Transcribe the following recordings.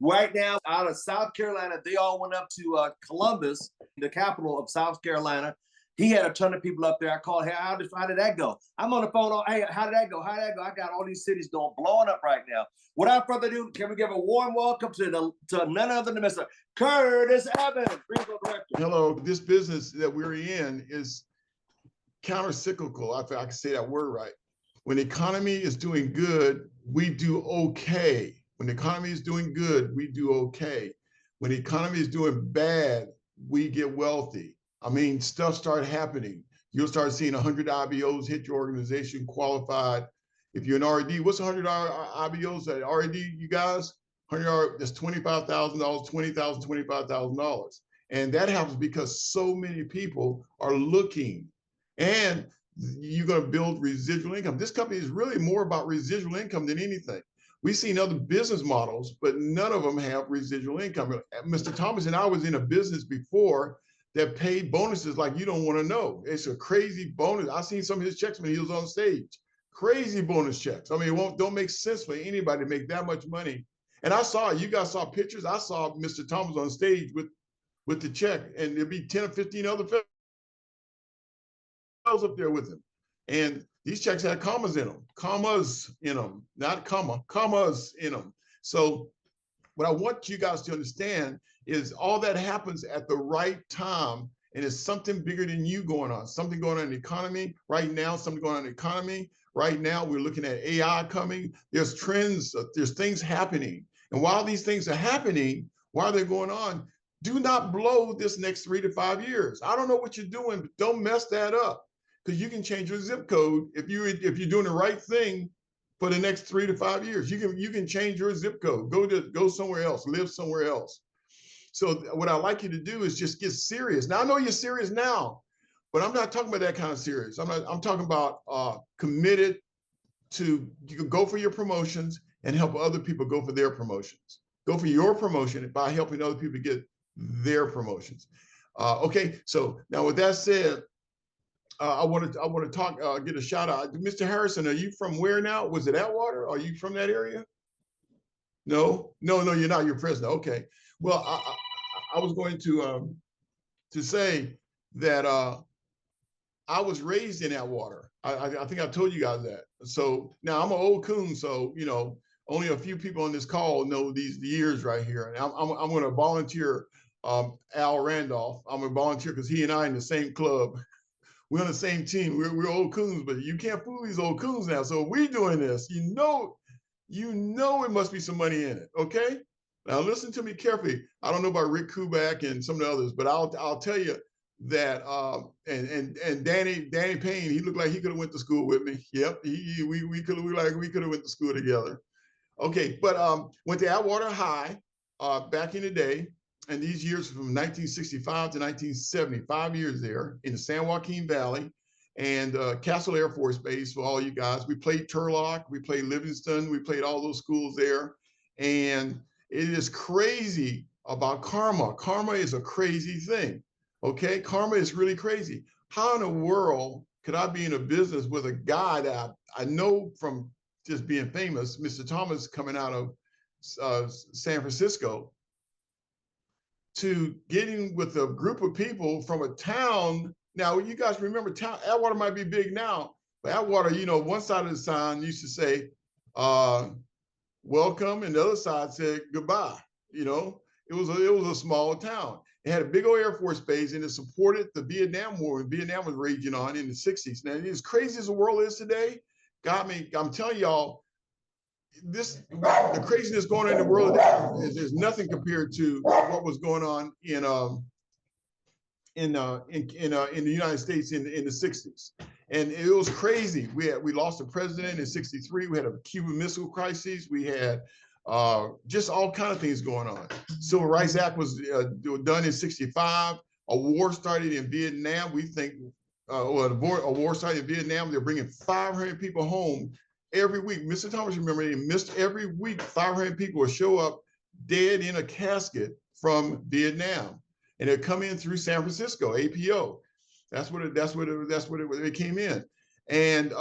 Right now, out of South Carolina, they all went up to Columbus, the capital of South Carolina. He had a ton of people up there. I called, hey, how did that go? I'm on the phone. Oh, hey, how did that go? How did that go? I got all these cities going blowing up right now. Without further ado, can we give a warm welcome to none other than Mr. Curtis Evans, Regional Director. Hello. This business that we're in is counter-cyclical. I can say that word right. When the economy is doing good, we do okay. When the economy is doing good, we do okay. When the economy is doing bad, we get wealthy. I mean, stuff starts happening. You'll start seeing 100 IBOs hit your organization qualified. If you're an RD, what's 100 IBOs at RD, you guys? 100, that's $25,000, $20,000, $25,000. And that happens because so many people are looking. And you're going to build residual income. This company is really more about residual income than anything. We've seen other business models, but none of them have residual income. Mr. Thomas and I was in a business before that paid bonuses like you don't want to know. It's a crazy bonus. I've seen some of his checks when he was on stage. Crazy bonus checks. I mean, don't make sense for anybody to make that much money. And I saw, you guys saw pictures. I saw Mr. Thomas on stage with the check, and there'd be 10 or 15 other fellows up there with him. And these checks had commas in them, not commas in them. So what I want you guys to understand is all that happens at the right time, and it's something bigger than you going on, something going on in the economy right now, something going on in the economy. Right now, we're looking at AI coming. There's trends, there's things happening. And while these things are happening, while they're going on, do not blow this next 3 to 5 years. I don't know what you're doing, but don't mess that up. Because you can change your zip code if you're doing the right thing for the next 3 to 5 years. You can change your zip code. Go somewhere else. Live somewhere else. So what I like you to do is just get serious. Now I know you're serious now, but I'm not talking about that kind of serious. I'm talking about committed to you can go for your promotions and help other people go for their promotions. Go for your promotion by helping other people get their promotions. Okay. So now with that said. I want to talk, get a shout out. Mr. Harrison, are you from where now? Was it Atwater? Are you from that area? No, you're not. You're president. Okay. Well, I was going to say that I was raised in Atwater. I think I told you guys that. So now I'm an old coon. So, only a few people on this call know these years right here. And I'm going to volunteer Al Randolph. I'm going to volunteer because he and I in the same club. We're on the same team. We're old coons, but you can't fool these old coons now. So we're doing this. You know it must be some money in it. Okay. Now listen to me carefully. I don't know about Rick Kuback and some of the others, but I'll tell you that and Danny Payne, he looked like he could have went to school with me. Yep. We could have went to school together. Okay, but went to Atwater High back in the day. And these years from 1965 to 1970, 5 years there in the San Joaquin Valley and Castle Air Force Base for all you guys. We played Turlock, we played Livingston, we played all those schools there. And it is crazy about karma. Karma is a crazy thing, okay? Karma is really crazy. How in the world could I be in a business with a guy that I know from just being famous, Mr. Thomas coming out of San Francisco, to getting with a group of people from a town. Now, you guys remember Atwater might be big now, but Atwater, one side of the sign used to say, welcome, and the other side said goodbye. It was a small town. It had a big old Air Force base, and it supported the Vietnam War, and Vietnam was raging on in the 60s. Now, as crazy as the world is today, I'm telling y'all, the craziness going on in the world is nothing compared to what was going on in the United States in the 60s. And it was crazy. We lost a president in 63. We had a Cuban Missile Crisis. We had just all kind of things going on. Civil Rights Act was done in 65. A war started in Vietnam. We think a war started in Vietnam. They're bringing 500 people home every week. Mr. Thomas, remember, they missed every week. 500 people would show up dead in a casket from Vietnam, and it come in through San Francisco, APO. That's what it came in. And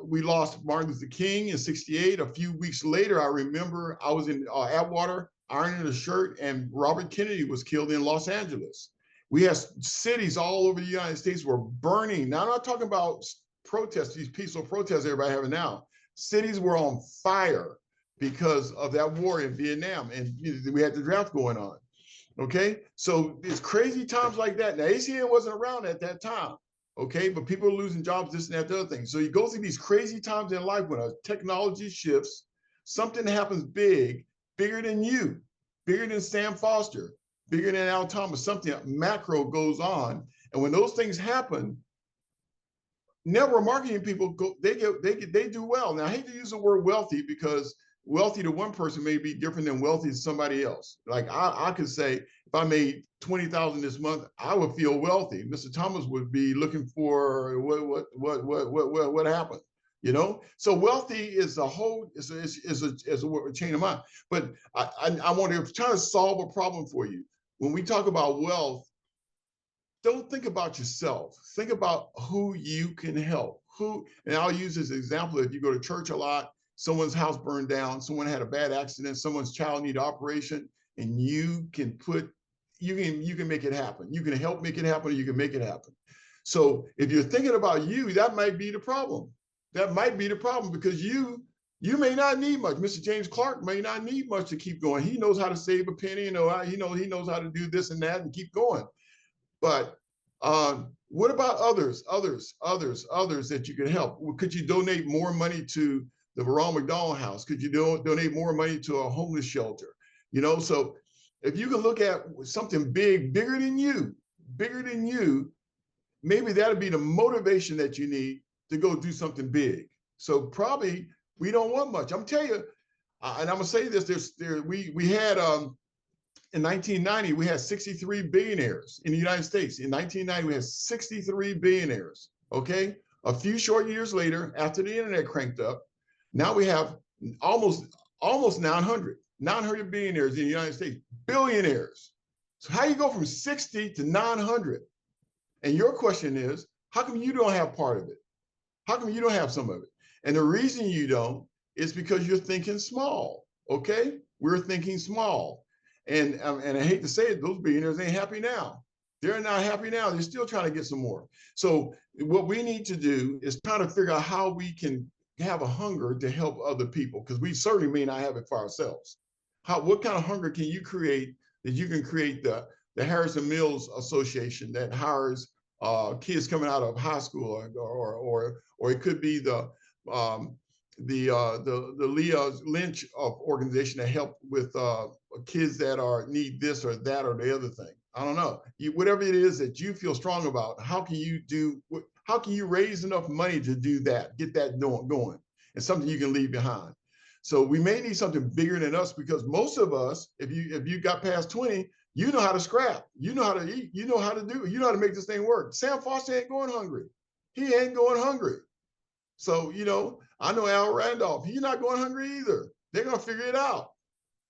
we lost Martin Luther King in 68. A few weeks later, I remember I was in Atwater. ironing a shirt, and Robert Kennedy was killed in Los Angeles. We have cities all over the United States were burning. Now, I'm not talking about protests, these peaceful protests everybody having now. Cities were on fire because of that war in Vietnam, and we had the draft going on. Okay, so it's crazy times like that. Now, ACN wasn't around at that time. Okay, but people are losing jobs, this and that, the other thing. So you go through these crazy times in life when a technology shifts, something happens big, bigger than you, bigger than Sam Foster, bigger than Al Thomas, something macro goes on. And when those things happen, network marketing people go, they do well. Now, I hate to use the word wealthy because wealthy to one person may be different than wealthy to somebody else. Like I could say, if I made 20,000 this month, I would feel wealthy. Mr. Thomas would be looking for what happened, you know? So wealthy is a whole, is a chain of mind. But I want to try to solve a problem for you. When we talk about wealth, don't think about yourself. Think about who you can help. Who, and I'll use this example. If you go to church a lot, someone's house burned down, someone had a bad accident, someone's child need operation, and you can make it happen. You can help make it happen, or you can make it happen. So if you're thinking about you, that might be the problem. That might be the problem because you may not need much. Mr. James Clark may not need much to keep going. He knows how to save a penny, he knows how to do this and that and keep going. But what about others that you can help? Could you donate more money to the Ronald McDonald House? Could you donate more money to a homeless shelter? You know, so if you can look at something bigger than you, maybe that'll be the motivation that you need to go do something big. So probably we don't want much. I'm telling you, and I'm gonna say this: we had in 1990 we had 63 billionaires in the United States. In 1990 we had 63 billionaires. Okay, a few short years later, after the internet cranked up, now we have almost 900 billionaires in the United States, billionaires. So how you go from 60 to 900? And your question is, how come you don't have part of it? How come you don't have some of it? And the reason you don't is because you're thinking small, okay? We're thinking small. And I hate to say it, those billionaires ain't happy now. They're not happy now. They're still trying to get some more. So what we need to do is try to figure out how we can have a hunger to help other people, because we certainly may not have it for ourselves. What kind of hunger can you create that you can create the Harrison Mills Association that hires kids coming out of high school, or it could be the Leah Lynch organization to help with kids that need this or that or the other thing. I don't know. Whatever it is that you feel strong about, how can you raise enough money to do that, get that going, and something you can leave behind? So we may need something bigger than us, because most of us, if you got past 20, you know how to scrap, you know how to eat, you know how to make this thing work. Sam Foster ain't going hungry. He ain't going hungry. So, I know Al Randolph, he's not going hungry either. They're going to figure it out.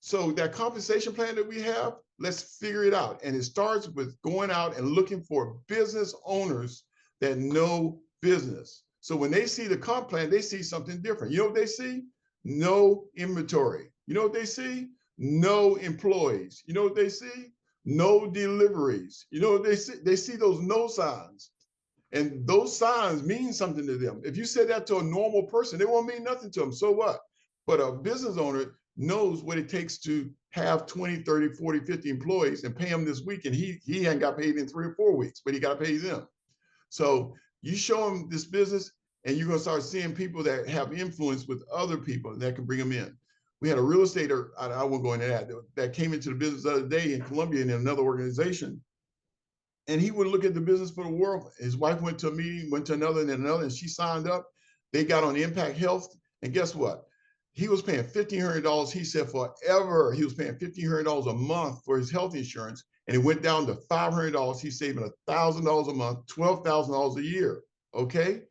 So that compensation plan that we have, let's figure it out. And it starts with going out and looking for business owners that know business. So when they see the comp plan, they see something different. You know what they see? No inventory. You know what they see? No employees. You know what they see? No deliveries. You know what they see? They see those no signs. And those signs mean something to them. If you say that to a normal person, they won't mean nothing to them. So what? But a business owner knows what it takes to have 20, 30, 40, 50 employees and pay them this week. And he ain't got paid in 3 or 4 weeks, but he got to pay them. So you show them this business, and you're going to start seeing people that have influence with other people that can bring them in. We had a real estater, I won't go into that came into the business the other day in Columbia in another organization. And he would look at the business for the world. His wife went to a meeting, went to another and another, and she signed up. They got on Impact Health. And guess what? He was paying $1,500. He said forever, he was paying $1,500 a month for his health insurance. And it went down to $500. He's saving $1,000 a month, $12,000 a year. Okay.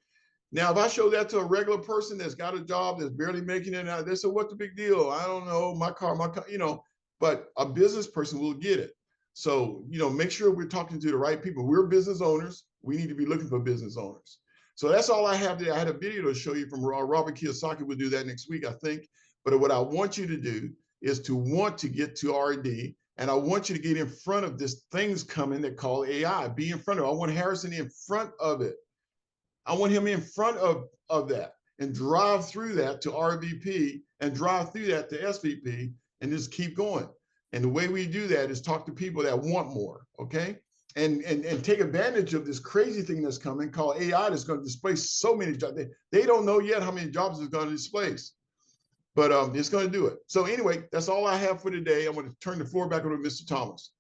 Now, if I show that to a regular person that's got a job, that's barely making it out, they say, what's the big deal? I don't know, my car, but a business person will get it. So, make sure we're talking to the right people. We're business owners. We need to be looking for business owners. So that's all I have today. I had a video to show you from Robert Kiyosaki. We'll do that next week, I think. But what I want you to do is to want to get to RD. And I want you to get in front of this things coming that call AI. Be in front of it. I want Harrison in front of it. I want him in front of that and drive through that to RVP and drive through that to SVP and just keep going. And the way we do that is talk to people that want more, okay? And take advantage of this crazy thing that's coming called AI that's going to displace so many jobs. They don't know yet how many jobs it's going to displace, but it's going to do it. So anyway, that's all I have for today. I'm going to turn the floor back over to Mr. Thomas.